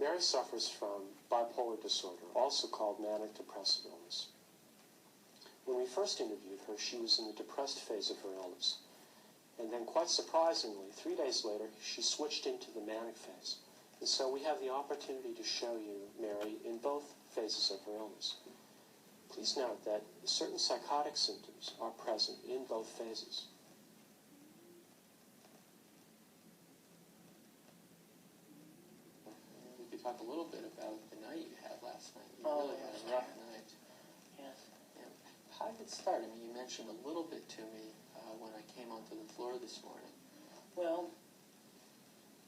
Mary suffers from bipolar disorder, also called manic depressive illness. When we first interviewed her, she was in the depressed phase of her illness. And then, quite surprisingly, 3 days later, she switched into the manic phase. And so we have the opportunity to show you Mary in both phases of her illness. Please note that certain psychotic symptoms are present in both phases. We could talk a little bit about the night you had last night. You really had a rough night. Yes. Yeah. How did it start? I mean, you mentioned a little bit to me when I came onto the floor this morning. Well,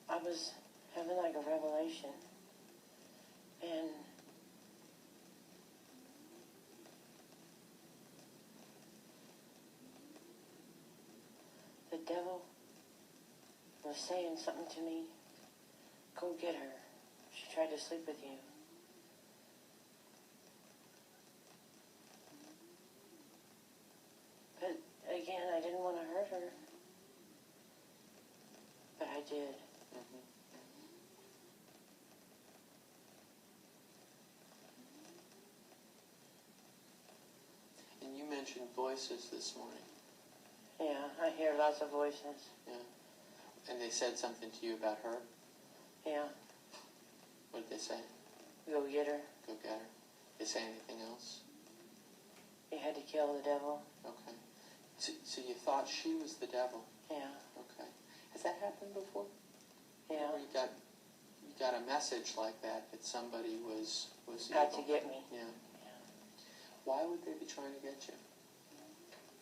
I was having like a revelation, and the devil was saying something to me. Go get her. She tried to sleep with you. But again, I didn't want to hurt her. But I did. Mm-hmm. And you mentioned voices this morning. Yeah, I hear lots of voices. Yeah. And they said something to you about her? Yeah. What did they say? Go get her. Go get her. Did they say anything else? You had to kill the devil. Okay. So you thought she was the devil? Yeah. Okay. Has that happened before? Yeah. Or you got a message like that somebody was Got evil? to get me. Yeah. Yeah. Why would they be trying to get you?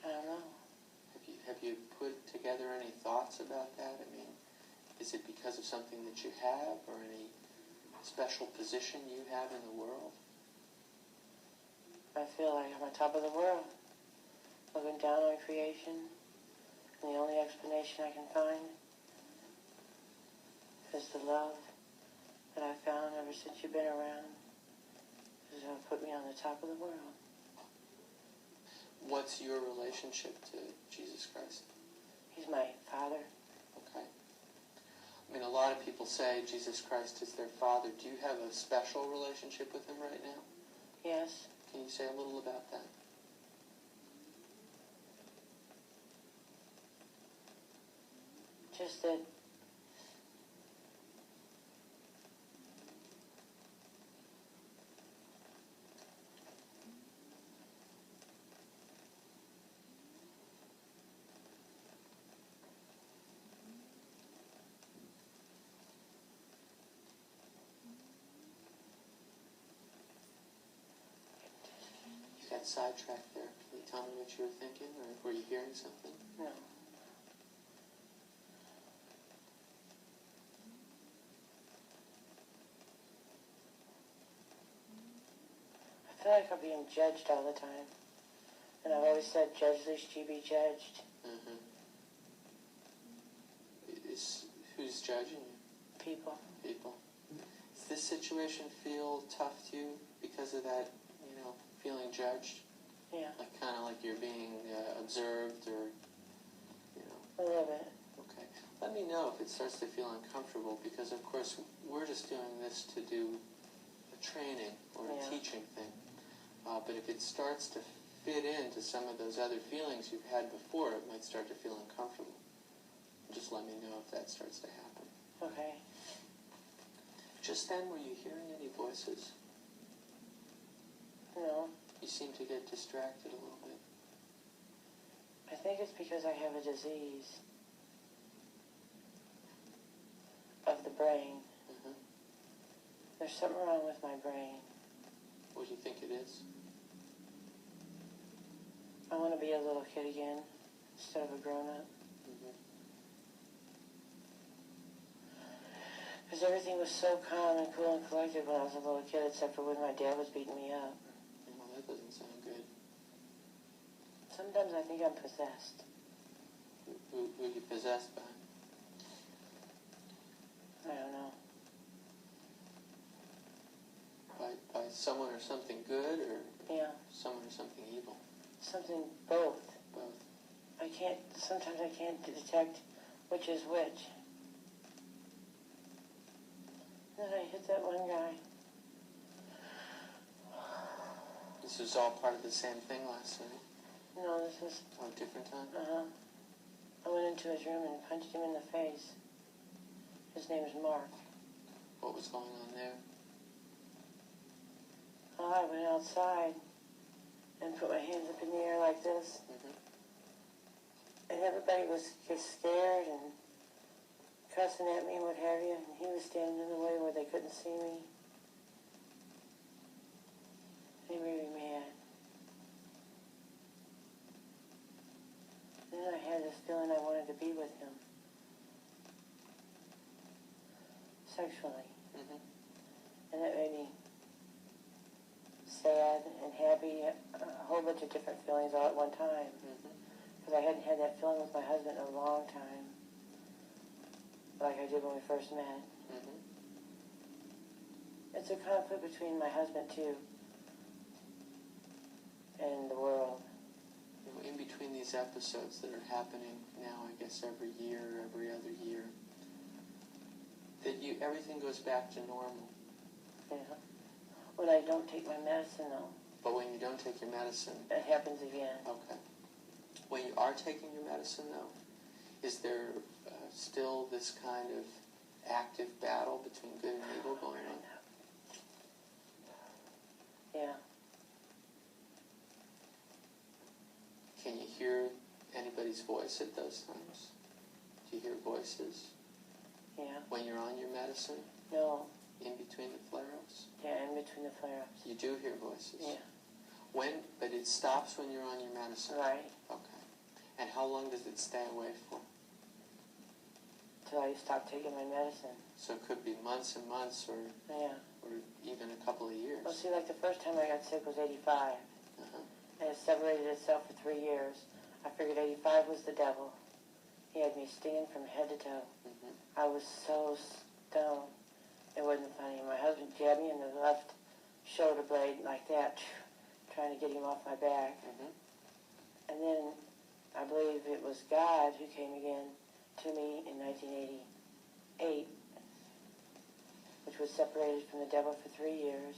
I don't know. Have you put together any thoughts about that? I mean, is it because of something that you have or any special position you have in the world? I feel like I'm on top of the world, looking down on creation, and the only explanation I can find is the love that I found ever since you've been around, is going to put me on the top of the world. What's your relationship to Jesus Christ? He's my father. Okay. I mean, a lot of people say Jesus Christ is their father. Do you have a special relationship with him right now? Yes. Can you say a little about that? Just that You got sidetracked there. Can you tell me what you were thinking, or were you hearing something? no. I feel like I'm being judged all the time. And I've always said, judge lest ye be judged. Mm-hmm. Who's judging you? People. People. Does this situation feel tough to you because of that, feeling judged? Yeah. Like kind of like you're being observed or, A little bit. Okay. Let me know if it starts to feel uncomfortable because, of course, we're just doing this to do a training or a teaching thing. But if it starts to fit into some of those other feelings you've had before, it might start to feel uncomfortable. Just let me know if that starts to happen. Okay. Just then, were you hearing any voices? No. You seem to get distracted a little bit. I think it's because I have a disease of the brain. Mm-hmm. There's something wrong with my brain. What do you think it is? I want to be a little kid again instead of a grown-up. Mm-hmm. Because everything was so calm and cool and collected when I was a little kid, except for when my dad was beating me up. Well, that doesn't sound good. Sometimes I think I'm possessed. Who are you possessed by? I don't know. By someone or something good, or someone or something evil? Something, both. Both. Sometimes I can't detect which is which. Then I hit with that one guy. This was all part of the same thing last night? No, this was, Oh, a different time? I went into his room and punched him in the face. His name is Mark. What was going on there? Oh, I went outside and put my hands up in the air like this. Mm-hmm. And everybody was just scared and cussing at me and what have you. And he was standing in the way where they couldn't see me. He made me mad. Then I had this feeling I wanted to be with him. Sexually. Mm-hmm. And that made me sad and happy, a whole bunch of different feelings all at one time. Because I hadn't had that feeling with my husband in a long time, like I did when we first met. Mm-hmm. It's a conflict between my husband, too, and the world. You know, in between these episodes that are happening now, I guess every year, every other year, that everything goes back to normal. Yeah. When I don't take my medicine, though, But when you don't take your medicine, it happens again. okay. When you are taking your medicine, though, is there still this kind of active battle between good and evil going on? Yeah. Can you hear anybody's voice at those times? Do you hear voices Yeah. when you're on your medicine, No. in between the flare-ups? Yeah, in between the flare-ups. You do hear voices? Yeah. But it stops when you're on your medicine? Right. Okay. And how long does it stay away for? Till I stop taking my medicine. So it could be months and months, or Yeah. even a couple of years. Well, see, like the first time I got sick was 85. Uh-huh. And it separated itself for 3 years. I figured 85 was the devil. He had me stinging from head to toe. Mm-hmm. I was so stoned. It wasn't funny. My husband jabbed me in the left shoulder blade like that, trying to get him off my back. Mm-hmm. And then I believe it was God who came again to me in 1988, which was separated from the devil for 3 years.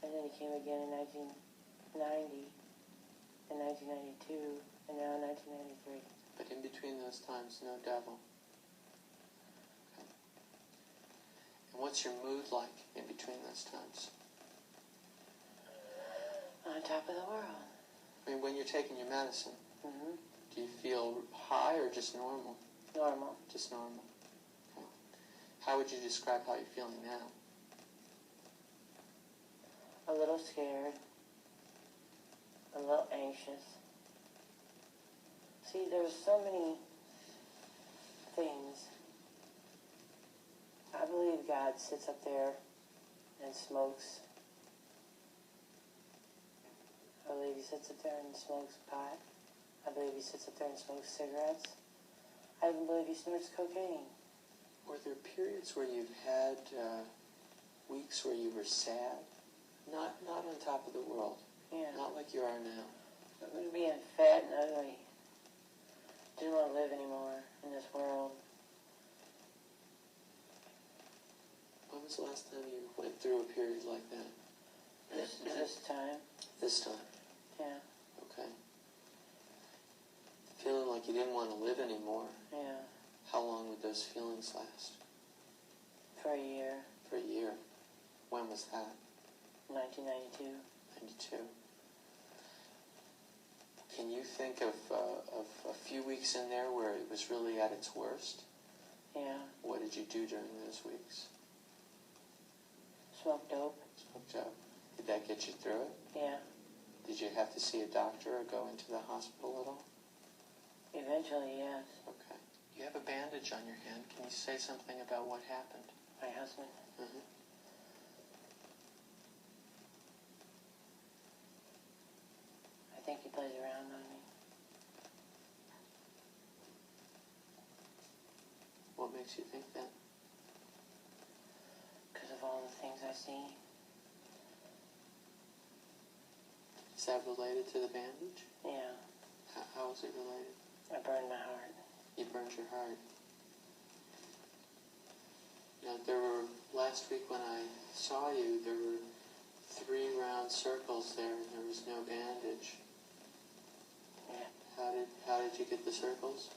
And then he came again in 1990, in 1992, and now in 1993. But in between those times, no devil. Okay. And what's your mood like in between those times? On top of the world. I mean, when you're taking your medicine, Mm-hmm. do you feel high or just normal? Normal. Just normal. Okay. How would you describe how you're feeling now? A little scared. A little anxious. See, there's so many things. I believe God sits up there and smokes. I believe he sits up there and smokes pot. I believe he sits up there and smokes cigarettes. I even believe he snorts cocaine. Were there periods where you've had weeks where you were sad? Not on top of the world. Yeah. Not like you are now. Being fat and ugly. Didn't want to live anymore in this world. When was the last time you went through a period like that? This time. This time. Yeah. Okay. Feeling like you didn't want to live anymore. Yeah. How long would those feelings last? For a year. For a year. When was that? 1992. 92. Can you think of a few weeks in there where it was really at its worst? Yeah. What did you do during those weeks? Smoked dope. Smoked dope. Did that get you through it? Yeah. Did you have to see a doctor or go into the hospital at all? Eventually, yes. Okay. You have a bandage on your hand. Can you say something about what happened? My husband. Mm-hmm. I think he plays around on me. What makes you think that? Because of all the things I see. Is that related to the bandage? Yeah. How is it related? I burned my heart. You burned your heart. Now, last week when I saw you, there were 3 round circles there, and there was no bandage. Yeah. How did you get the circles?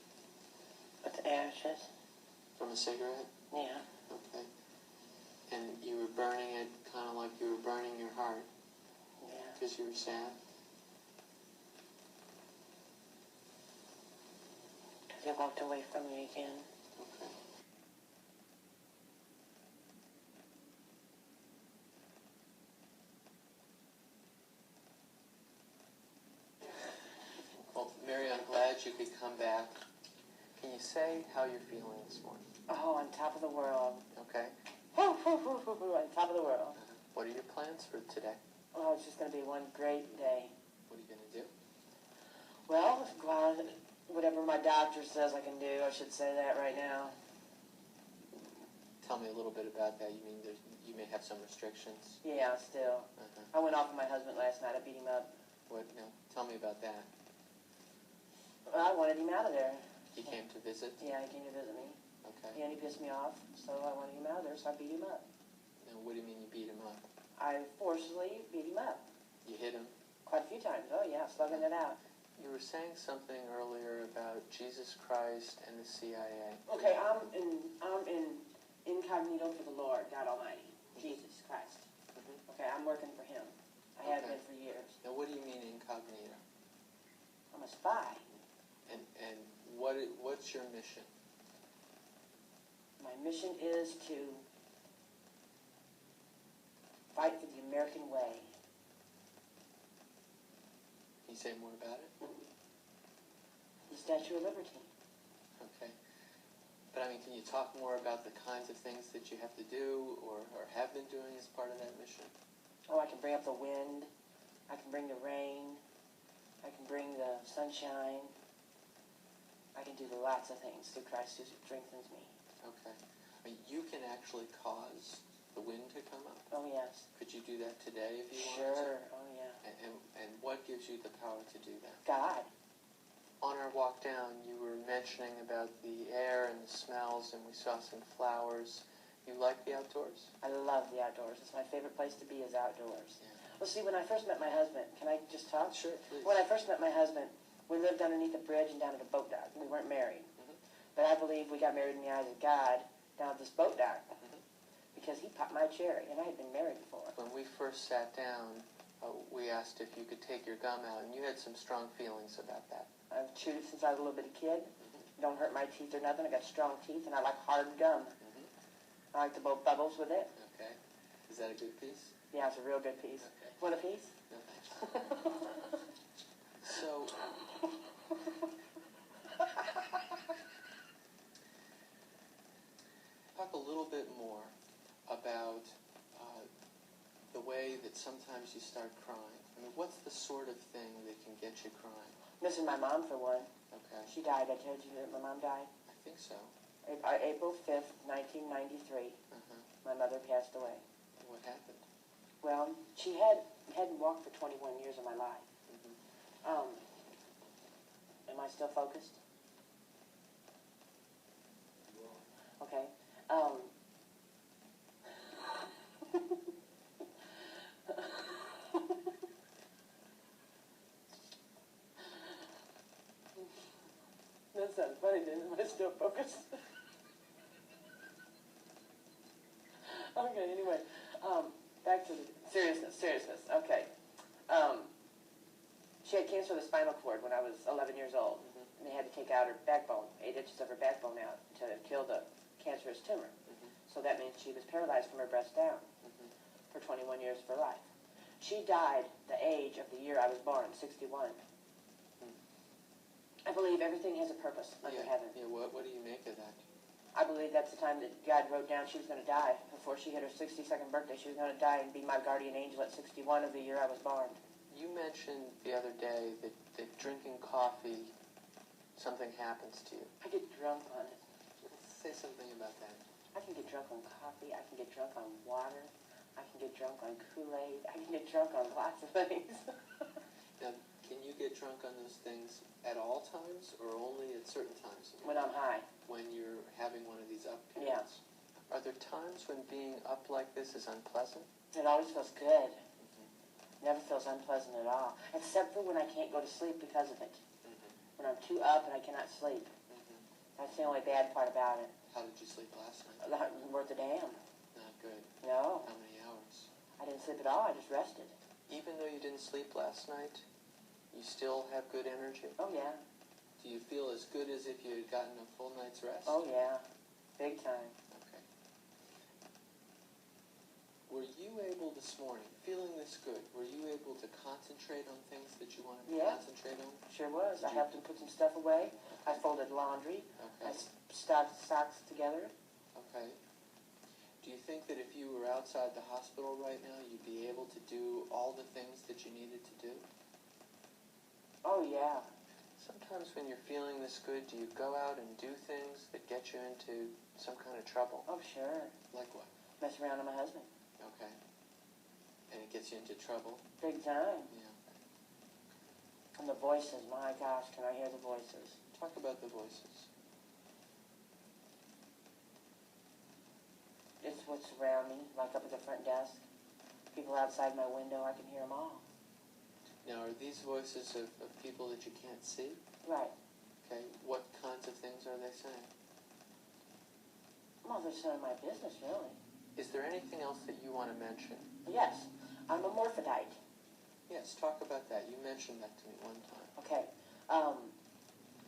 With the ashes? From a cigarette? Yeah. Okay. And you were burning it kind of like you were burning your heart Yeah. because you were sad? Because he walked away from me again. Okay. Well, Mary, I'm glad you could come back. Can you say how you're feeling this morning? Oh, on top of the world. Okay. Woo, woo, woo, woo, woo, on top of the world. What are your plans for today? Oh, it's just going to be one great day. What are you going to do? Well, go out, whatever my doctor says I can do, I should say that right now. Tell me a little bit about that. You mean you may have some restrictions? Yeah, still. I went off with my husband last night. I beat him up. What? No. Tell me about that. Well, I wanted him out of there. He came to visit? Yeah, he came to visit me. Okay. Yeah, and he pissed me off, so I wanted him out of there, so I beat him up. Now, what do you mean you beat him up? I forcibly beat him up. You hit him? Quite a few times. Oh, yeah, slugging it out. You were saying something earlier about Jesus Christ and the CIA. Okay, I'm in incognito for the Lord, God Almighty, Jesus Christ. Okay, I'm working for Him. I have been for years. Now, what do you mean incognito? I'm a spy. And what's your mission? My mission is to fight for the American way. Can you say more about it? The Statue of Liberty. Okay. But I mean, can you talk more about the kinds of things that you have to do or have been doing as part of that mission? Oh, I can bring up the wind. I can bring the rain. I can bring the sunshine. I can do lots of things through Christ who strengthens me. Okay. I mean, you can actually cause the wind to come up. Oh, yes. Could you do that today if you wanted Sure. to? Oh, yeah. And what gives you the power to do that? God. On our walk down, you were mentioning about the air and the smells, and we saw some flowers. You like the outdoors? I love the outdoors. It's my favorite place to be is outdoors. Yeah. Well, see, when I first met my husband, can I just talk? Sure, please. When I first met my husband, we lived underneath a bridge and down at a boat dock. We weren't married. But I believe we got married in the eyes of God down at this boat dock because he popped my cherry, and I had been married before. When we first sat down, we asked if you could take your gum out, and you had some strong feelings about that. I've chewed since I was a little bitty kid. Don't hurt my teeth or nothing. I got strong teeth, and I like hard gum. I like to blow bubbles with it. Okay. Is that a good piece? Yeah, it's a real good piece. Okay. Want a piece? No, thanks. So, talk a little bit more about the way that sometimes you start crying. I mean, what's the sort of thing that can get you crying? Missing my mom, for one. Okay. She died. I told you that my mom died. I think so. April 5th, 1993. My mother passed away. What happened? Well, she hadn't walked for 21 years of my life. Am I still focused? Okay. That sounds funny, didn't it? Am I still focused? Okay, anyway, back to the seriousness. Okay. She had cancer of the spinal cord when I was 11 years old. And they had to take out her backbone, 8 inches of her backbone out to kill the cancerous tumor. So that means she was paralyzed from her breast down for 21 years of her life. She died the age of the year I was born, 61. I believe everything has a purpose under heaven. Yeah, what do you make of that? I believe that's the time that God wrote down she was going to die. Before she hit her 62nd birthday, she was going to die and be my guardian angel at 61 of the year I was born. You mentioned the other day that drinking coffee, something happens to you. I get drunk on it. Say something about that. I can get drunk on coffee. I can get drunk on water. I can get drunk on Kool-Aid. I can get drunk on lots of things. Now, can you get drunk on those things at all times or only at certain times? When I'm high. When you're having one of these up Yeah. periods? Are there times when being up like this is unpleasant? It always feels good. Never feels unpleasant at all, except for when I can't go to sleep because of it. When I'm too up and I cannot sleep. That's the only bad part about it. How did you sleep last night? Worth a damn. Not good. No. How many hours? I didn't sleep at all. I just rested. Even though you didn't sleep last night, you still have good energy? Oh, yeah. Do you feel as good as if you had gotten a full night's rest? Oh, yeah. Big time. Okay. Were you able this morning, feeling this good, were you able to concentrate on things that you wanted to concentrate on? Sure was. I helped him put some stuff away. I folded laundry. Okay. I stuffed socks together. Okay. Do you think that if you were outside the hospital right now, you'd be able to do all the things that you needed to do? Oh, yeah. Sometimes when you're feeling this good, do you go out and do things that get you into some kind of trouble? Oh, sure. Like what? Mess around with my husband. Okay. And it gets you into trouble? Big time. Yeah. And the voices, my gosh, can I hear the voices? Talk about the voices. It's what's around me, like up at the front desk. People outside my window, I can hear them all. Now, are these voices of people that you can't see? Right. Okay. What kinds of things are they saying? Well, they're none of my business, really. Is there anything else that you want to mention? Yes, I'm a morphodite. Yes, talk about that. You mentioned that to me one time. Okay.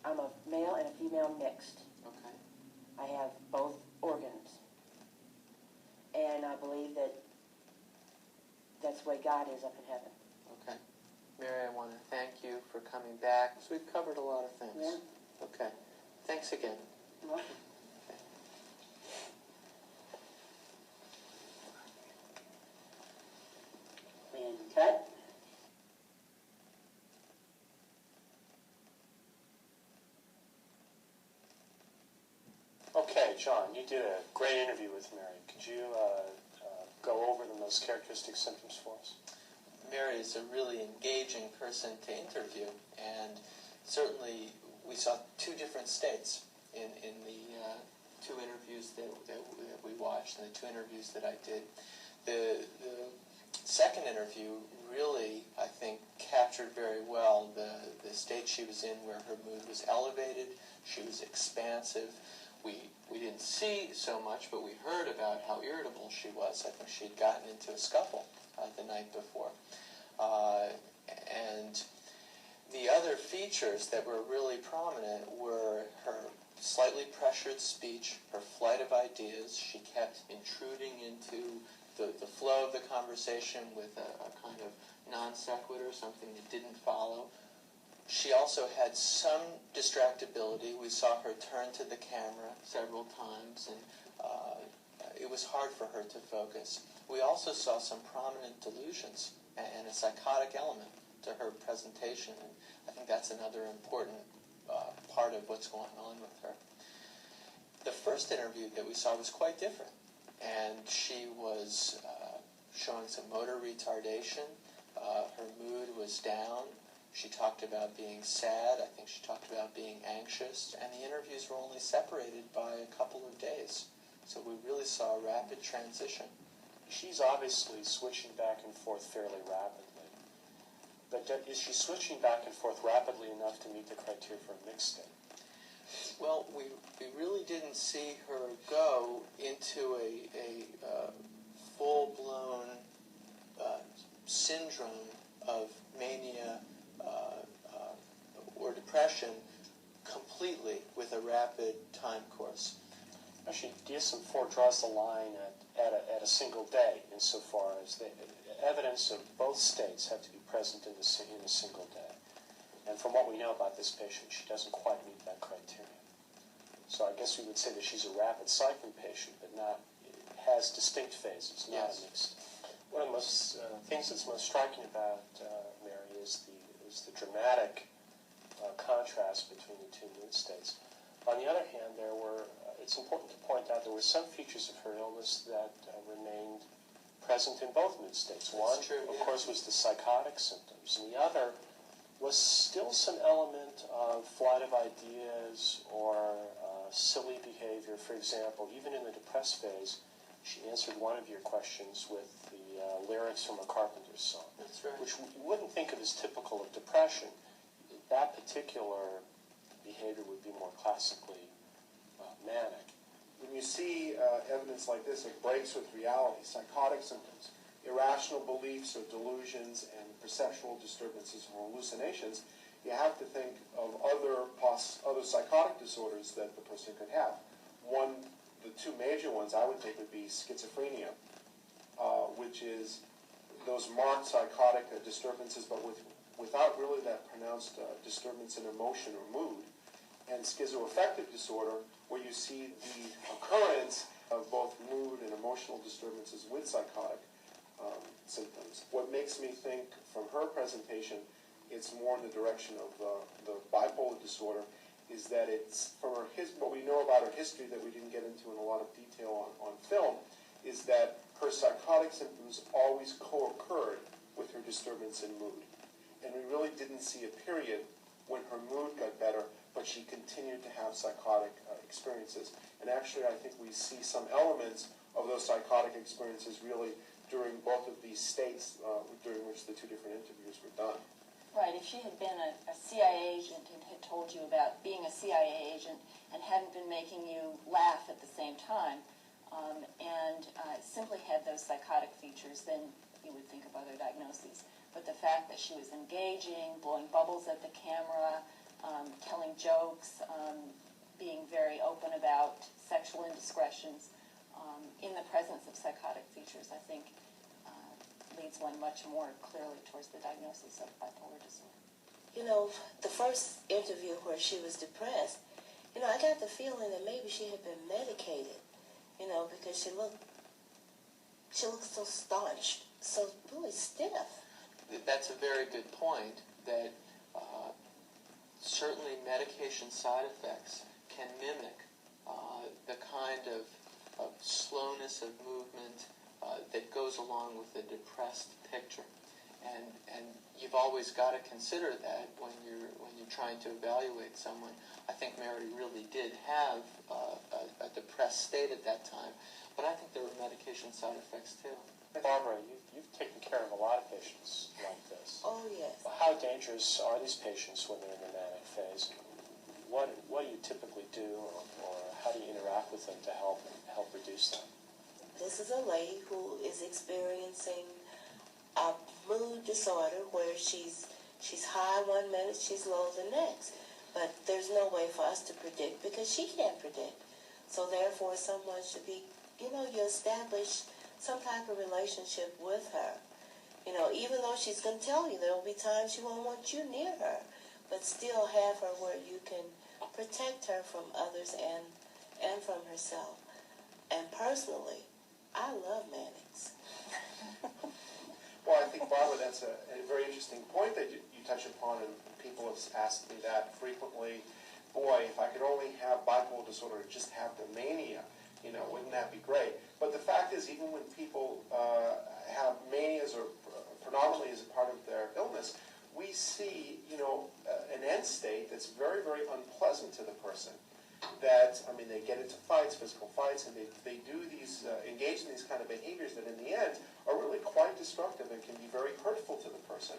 I'm a male and a female mixed. Okay. I have both organs. And I believe that that's the way God is up in heaven. Okay. Mary, I want to thank you for coming back. So we've covered a lot of things. Yeah. Okay. Thanks again. And cut. Okay, John, you did a great interview with Mary. Could you go over the most characteristic symptoms for us? Mary is a really engaging person to interview, and certainly we saw two different states in the two interviews that we watched and the two interviews that I did. The second interview really, I think, captured very well the state she was in, where her mood was elevated, she was expansive. We didn't see so much, but we heard about how irritable she was. I think she had gotten into a scuffle the night before. And the other features that were really prominent were her slightly pressured speech, her flight of ideas. She kept intruding into the flow of the conversation with a kind of non sequitur, something that didn't follow. She also had some distractibility. We saw her turn to the camera several times, and it was hard for her to focus. We also saw some prominent delusions and a psychotic element to her presentation, and I think that's another important part of what's going on with her. The first interview that we saw was quite different, and she was showing some motor retardation. Her mood was down. She talked about being sad. I think she talked about being anxious. And the interviews were only separated by a couple of days. So we really saw a rapid transition. She's obviously switching back and forth fairly rapidly. But is she switching back and forth rapidly enough to meet the criteria for a mixed state? Well, we really didn't see her go into a full-blown syndrome of mania or depression completely with a rapid time course. Actually, DSM-4 draws the line at a single day insofar as the evidence of both states have to be present in a single day. And from what we know about this patient, she doesn't quite meet that criteria. So I guess we would say that she's a rapid cycling patient, but has distinct phases, not a mixed. One of the most things that's most striking about Mary is the dramatic contrast between the two mood states. On the other hand, it's important to point out there were some features of her illness that remained present in both mood states. One, of course, was the psychotic symptoms, and the other was still some element of flight of ideas or silly behavior for example, even in the depressed phase, she answered one of your questions with the lyrics from a Carpenter's song. That's right. Which you wouldn't think of as typical of depression. That particular behavior would be more classically manic. When you see evidence like this, it breaks with reality. Psychotic symptoms, irrational beliefs or delusions, and perceptual disturbances or hallucinations, you have to think of other psychotic disorders that the person could have. The two major ones I would think would be schizophrenia, which is those marked psychotic disturbances, but without really that pronounced disturbance in emotion or mood, and schizoaffective disorder, where you see the occurrence of both mood and emotional disturbances with psychotic symptoms. What makes me think from her presentation it's more in the direction of the bipolar disorder is that it's from what we know about her history that we didn't get into in a lot of detail on film, is that her psychotic symptoms always co-occurred with her disturbance in mood. And we really didn't see a period when her mood got better, but she continued to have psychotic experiences. And actually, I think we see some elements of those psychotic experiences really during both of these states during which the two different interviews were done. Right, if she had been a CIA agent and had told you about being a CIA agent and hadn't been making you laugh at the same time, and simply had those psychotic features, then you would think of other diagnoses. But the fact that she was engaging, blowing bubbles at the camera, telling jokes, being very open about sexual indiscretions, in the presence of psychotic features, I think leads one much more clearly towards the diagnosis of bipolar disorder. You know, the first interview where she was depressed, you know, I got the feeling that maybe she had been medicated, you know, because she looked so staunched, so really stiff. That's a very good point, that certainly medication side effects can mimic the kind of slowness of movement that goes along with a depressed picture, and you've always got to consider that when you're trying to evaluate someone. I think Mary really did have a depressed state at that time, but I think there were medication side effects too. Barbara, you've taken care of a lot of patients like this. Oh, yes. Well, how dangerous are these patients when they're in the manic phase? What do you typically do, or how do you interact with them to help reduce them? This is a lady who is experiencing a mood disorder where she's high one minute, she's low the next. But there's no way for us to predict because she can't predict. So therefore, someone should be, you establish some type of relationship with her. You know, even though she's going to tell you there will be times she won't want you near her, but still have her where you can protect her from others and from herself. And personally, I love manics. Well, I think, Barbara, that's a very interesting point that you touch upon, and people have asked me that frequently. Boy, if I could only have bipolar disorder or just have the mania, wouldn't that be great? But the fact is, even when people have manias or predominantly as a part of their illness, we see, an end state that's very, very unpleasant to the person. That, they get into fights, physical fights, and they do these, engage in these kind of behaviors that in the end are really quite destructive and can be very hurtful to the person.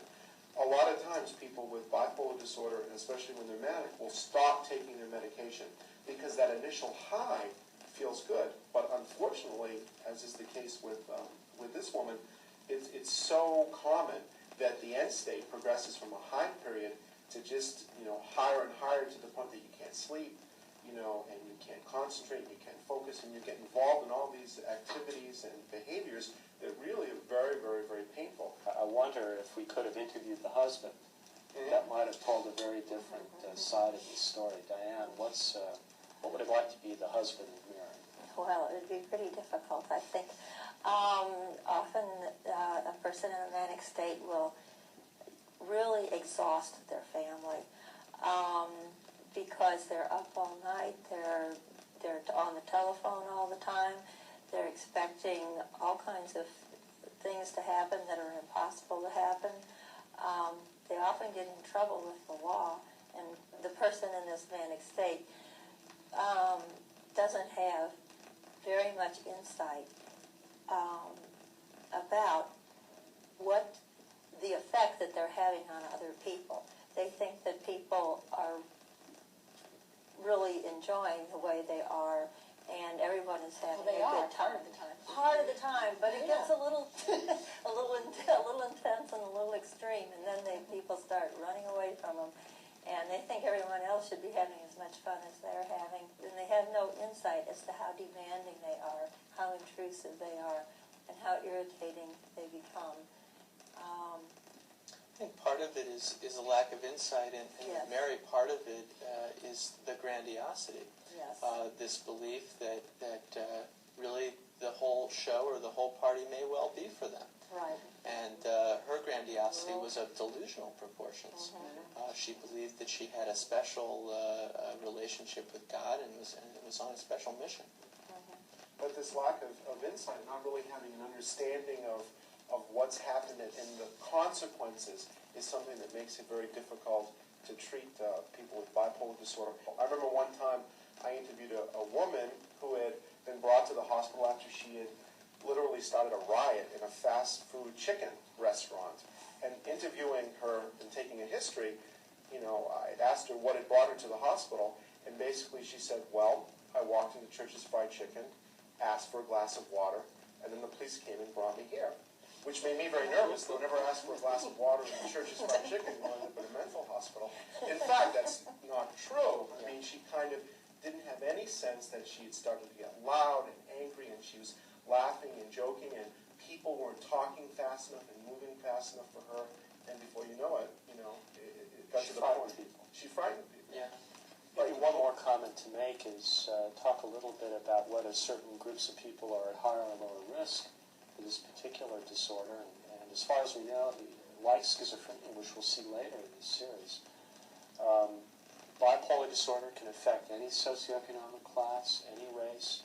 A lot of times people with bipolar disorder, and especially when they're manic, will stop taking their medication because that initial high feels good. But unfortunately, as is the case with this woman, it's so common that the end state progresses from a high period to just, higher and higher to the point that you can't sleep, and you can't concentrate, and you can't focus, and you get involved in all these activities and behaviors that really are very, very, very painful. I wonder if we could have interviewed the husband. That might have told a very different side of the story. Diane, what would it like to be the husband of Mary? Well, it would be pretty difficult, I think. Often a person in a manic state will really exhaust their family because they're up all night, they're on the telephone all the time, they're expecting all kinds of things to happen that are impossible to happen. They often get in trouble with the law, and the person in this manic state doesn't have much insight about what the effect that they're having on other people. They think that people are really enjoying the way they are, and everyone is having Well, they a are good time. part of the time. Part of the time, but it gets a little, a little intense and a little extreme, and then people start running away from them, and they think everyone else should be having as much fun as they're having, and they have no insight as to how demanding they are, how intrusive they are, and how irritating they become. I think part of it is a lack of insight, and Yes. Mary, part of it is the grandiosity. Yes. This belief that really the whole show or the whole party may well be for them. Right. And her grandiosity was of delusional proportions. She believed that she had a special relationship with God and was on a special mission. But this lack of insight, not really having an understanding of what's happened and the consequences, is something that makes it very difficult to treat people with bipolar disorder. I remember one time I interviewed a woman who had been brought to the hospital after she had literally started a riot in a fast food chicken restaurant. And interviewing her and taking a history, I asked her what had brought her to the hospital, and basically she said, well, I walked into Church's Fried Chicken, asked for a glass of water, and then the police came and brought me here. Which made me very nervous. They'll never ask for a glass of water in Church's Fried Chicken and end up in a mental hospital. In fact, that's not true. I mean, she kind of didn't have any sense that she had started to get loud and angry, and she was laughing and joking, and people weren't talking fast enough and moving fast enough for her. And before you know it, it got to the point. She frightened people. Yeah. Maybe one more comment to make is talk a little bit about whether certain groups of people are at higher or lower risk for this particular disorder. And as far as we know, like schizophrenia, which we'll see later in this series, bipolar disorder can affect any socioeconomic class, any race,